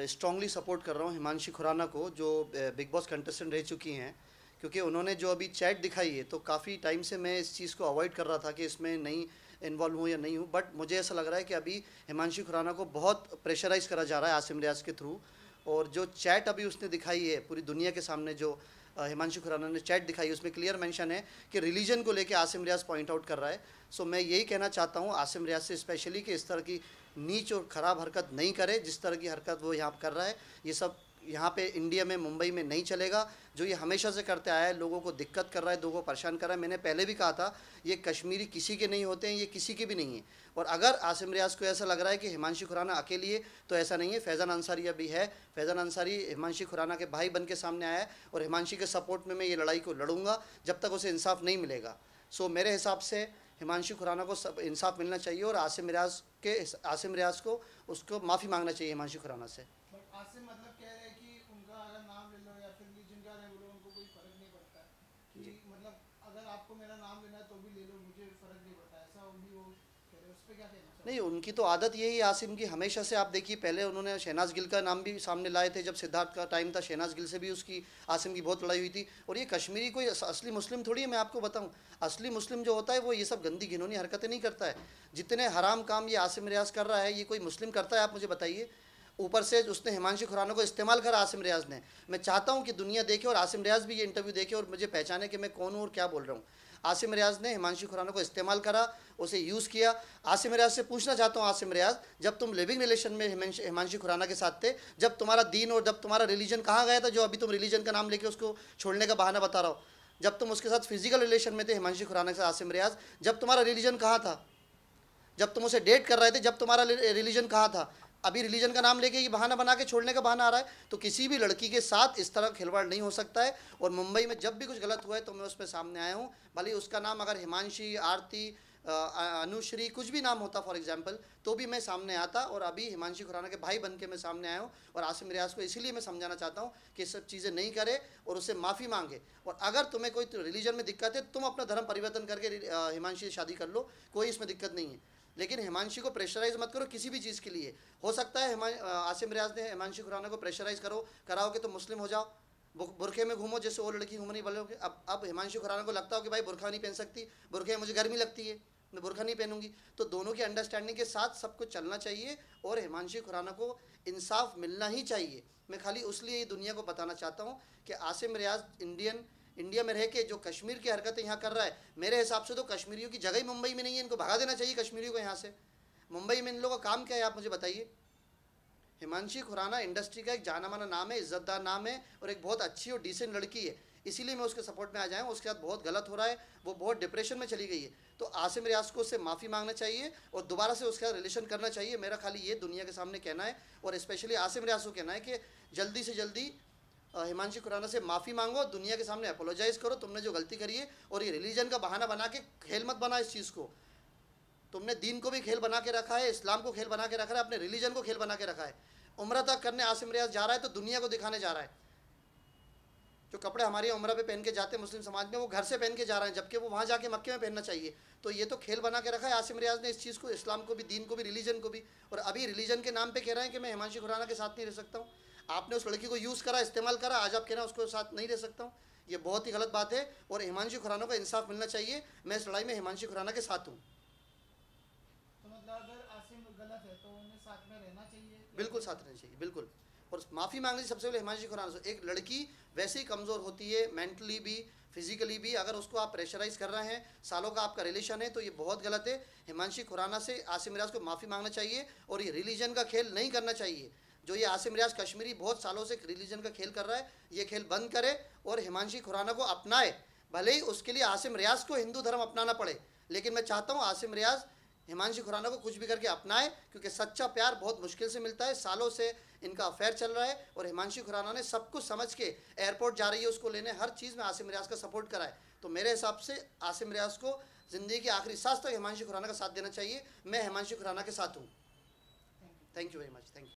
Strongly support कर रहा हूँ हिमांशी खुराना को, जो बिग बॉस कंटेस्टेंट रह चुकी हैं, क्योंकि उन्होंने जो अभी चैट दिखाई है, तो काफ़ी टाइम से मैं इस चीज़ को अवॉइड कर रहा था कि इसमें नहीं इन्वॉल्व हूँ या नहीं हूँ, बट मुझे ऐसा लग रहा है कि अभी हिमांशी खुराना को बहुत प्रेशराइज़ करा जा रहा है आसिम रियाज़ के थ्रू। और जो चैट अभी उसने दिखाई है पूरी दुनिया के सामने, जो हिमांशी खुराना ने चैट दिखाई, उसमें क्लियर मेंशन है कि रिलीजन को लेके आसिम रियाज़ पॉइंट आउट कर रहा है। सो मैं यही कहना चाहता हूँ आसिम रियाज़ से स्पेशली कि इस तरह की नीच और ख़राब हरकत नहीं करे, जिस तरह की हरकत वो यहाँ कर रहा है। ये सब यहाँ पे इंडिया में, मुंबई में नहीं चलेगा। जो ये हमेशा से करते आया है, लोगों को दिक्कत कर रहा है, लोगों को परेशान कर रहा है। मैंने पहले भी कहा था, ये कश्मीरी किसी के नहीं होते हैं, ये किसी के भी नहीं है। और अगर आसिम रियाज़ को ऐसा लग रहा है कि हिमांशी खुराना अकेली है, तो ऐसा नहीं है। फैज़ान अंसारी अभी है। फैज़ान अंसारी हिमांशी खुराना के भाई बन के सामने आया है, और हिमांशी के सपोर्ट में मैं ये लड़ाई को लड़ूंगा जब तक उसे इंसाफ नहीं मिलेगा। सो मेरे हिसाब से हिमांशी खुराना को सब इंसाफ मिलना चाहिए, और आसिम रियाज़ को उसको माफ़ी मांगना चाहिए हिमांशी खुराना से। आसिम मतलब कह रहे हैं कि उनका अगर नाम ले लो या फिर रिलीजन का बोलो, उनको कोई फर्क नहीं पड़ता है कि मतलब अगर आपको मेरा नाम लेना है तो भी ले लो, मुझे फर्क नहीं पड़ता, ऐसा भी वो कह रहे हैं। उस पर क्या कहना चाहिए? नहीं, उनकी तो आदत यही है आसिम की, हमेशा से। आप देखिए, पहले उन्होंने शहनाज गिल का नाम भी सामने लाए थे, जब सिद्धार्थ का टाइम था, शहनाज गिल से भी उसकी आसिम की बहुत लड़ाई हुई थी। और ये कश्मीरी कोई असली मुस्लिम थोड़ी है, मैं आपको बताऊं। असली मुस्लिम जो होता है वो ये सब गंदी घिनौनी हरकतें नहीं करता है। जितने हराम काम ये आसिम रियाज़ कर रहा है, ये कोई मुस्लिम करता है? आप मुझे बताइए। ऊपर से उसने हिमांशी खुराना को इस्तेमाल करा आसिम रियाज़ ने। मैं चाहता हूं कि दुनिया देखे और आसिम रियाज़ भी ये इंटरव्यू देखे और मुझे पहचाने कि मैं कौन हूं और क्या बोल रहा हूं। आसिम रियाज़ ने हिमांशी खुराना को इस्तेमाल करा, उसे यूज़ किया। आसिम रियाज़ से पूछना चाहता हूँ, आसिम रियाज़, जब तुम लिविंग रिलेशन में हिमांशी खुराना के साथ थे, जब तुम्हारा दीन और जब तुम्हारा रिलीजन कहाँ गया था, जो अभी तुम रिलीजन का नाम लेके उसको छोड़ने का बहाना बता रहा हो? जब तुम उसके साथ फिजिकल रिलेशन में थे हिमांशी खुराना के साथ, आसिम रियाज़, जब तुम्हारा रिलीजन कहाँ था? जब तुम उसे डेट कर रहे थे, जब तुम्हारा रिलीजन कहाँ था? अभी रिलीजन का नाम लेके ये बहाना बना के छोड़ने का बहाना आ रहा है। तो किसी भी लड़की के साथ इस तरह खिलवाड़ नहीं हो सकता है। और मुंबई में जब भी कुछ गलत हुआ है तो मैं उस पर सामने आया हूँ। भले उसका नाम अगर हिमांशी, आरती, अनुश्री कुछ भी नाम होता फॉर एग्जांपल, तो भी मैं सामने आता। और अभी हिमांशी खुराना के भाई बन के मैं सामने आया हूँ। और आसिम रियाज़ को इसीलिए मैं समझाना चाहता हूँ कि सब चीज़ें नहीं करे और उससे माफ़ी मांगे। और अगर तुम्हें कोई रिलीजन में दिक्कत है, तुम अपना धर्म परिवर्तन करके हिमांशी से शादी कर लो, कोई इसमें दिक्कत नहीं है। लेकिन हिमांशी को प्रेशराइज मत करो किसी भी चीज़ के लिए। हो सकता है आसिम रियाज़ ने हिमांशी खुराना को प्रेशराइज कराओगे तो मुस्लिम हो जाओ, बुरखे में घूमो जैसे वो लड़की घूम नहीं बोलोगे। अब हिमांशी खुराना को लगता हो कि भाई बुरखा नहीं पहन सकती, बुरखे में मुझे गर्मी लगती है, मैं बुरखा नहीं पहनूंगी। तो दोनों की अंडरस्टैंडिंग के साथ सब कुछ चलना चाहिए और हिमांशी खुराना को इंसाफ मिलना ही चाहिए। मैं खाली उसलिए दुनिया को बताना चाहता हूँ कि आसिम रियाज़ इंडिया में रह के जो कश्मीर की हरकतें यहाँ कर रहा है, मेरे हिसाब से तो कश्मीरियों की जगह ही मुंबई में नहीं है। इनको भगा देना चाहिए कश्मीरियों को यहाँ से। मुंबई में इन लोगों का काम क्या है, आप मुझे बताइए। हिमांशी खुराना इंडस्ट्री का एक जाना माना नाम है, इज्जतदार नाम है, और एक बहुत अच्छी और डिसेंट लड़की है। इसीलिए मैं उसके सपोर्ट में आ जाऊँ। उसके साथ बहुत गलत हो रहा है, वो बहुत डिप्रेशन में चली गई है। तो आसिम रियाज़ को उससे माफ़ी मांगना चाहिए और दोबारा से उसके साथ रिलेशन करना चाहिए। मेरा खाली ये दुनिया के सामने कहना है, और स्पेशली आसिम रियाज़ को कहना है कि जल्दी से जल्दी हिमांशी खुराना से माफ़ी मांगो, दुनिया के सामने अपोलोजाइज़ करो, तुमने जो गलती करी है। और ये रिलीजन का बहाना बना के खेल मत बना इस चीज़ को। तुमने दीन को भी खेल बना के रखा है, इस्लाम को खेल बना के रखा है, अपने रिलीजन को खेल बना के रखा है। उम्रा तक करने आसिम रियाज़ जा रहा है तो दुनिया को दिखाने जा रहा है। जो कपड़े हमारी उम्रा पे पहन के जाते हैं मुस्लिम समाज में, वो घर से पहन के जा रहे हैं, जबकि वो वहाँ जाके मक्के में पहनना चाहिए। तो ये तो खेल बना के रखा है आसिम रियाज़ ने इस चीज़ को, इस्लाम को भी, दीन को भी, रिलीजन को भी। और अभी रिलीजन के नाम पे कह रहे हैं कि मैं हिमांशी खुराना के साथ नहीं रह सकता हूँ। आपने उस लड़की को यूज़ करा, इस्तेमाल करा, आज आप कह रहे हैं उसको साथ नहीं रह सकता हूँ। ये बहुत ही गलत बात है और हिमांशी खुराना को इंसाफ मिलना चाहिए। मैं इस लड़ाई में हिमांशी खुराना के साथ हूँ। तो मतलब अगर आसिम गलत है तो उन्हें साथ में रहना चाहिए? बिल्कुल साथ रहना चाहिए, बिल्कुल। और माफ़ी मांगनी सबसे पहले हिमांशी खुराना से। एक लड़की वैसे ही कमज़ोर होती है, मेंटली भी, फिजिकली भी। अगर उसको आप प्रेशराइज़ कर रहे हैं, सालों का आपका रिलेशन है, तो ये बहुत गलत है। हिमांशी खुराना से आसिम रियाज़ को माफ़ी मांगना चाहिए और ये रिलीजन का खेल नहीं करना चाहिए। जो ये आसिम रियाज़ कश्मीरी बहुत सालों से रिलीजन का खेल कर रहा है, ये खेल बंद करे और हिमांशी खुराना को अपनाए। भले ही उसके लिए आसिम रियाज़ को हिंदू धर्म अपनाना पड़े, लेकिन मैं चाहता हूँ आसिम रियाज़ हिमांशी खुराना को कुछ भी करके अपनाए, क्योंकि सच्चा प्यार बहुत मुश्किल से मिलता है। सालों से इनका अफेयर चल रहा है और हिमांशी खुराना ने सब कुछ समझ के एयरपोर्ट जा रही है उसको लेने, हर चीज़ में आसिम रियाज़ का सपोर्ट करा है। तो मेरे हिसाब से आसिम रियाज़ को ज़िंदगी की आखिरी सांस तक हिमांशी खुराना का साथ देना चाहिए। मैं हिमांशी खुराना के साथ हूँ। Thank you very much. Thank you.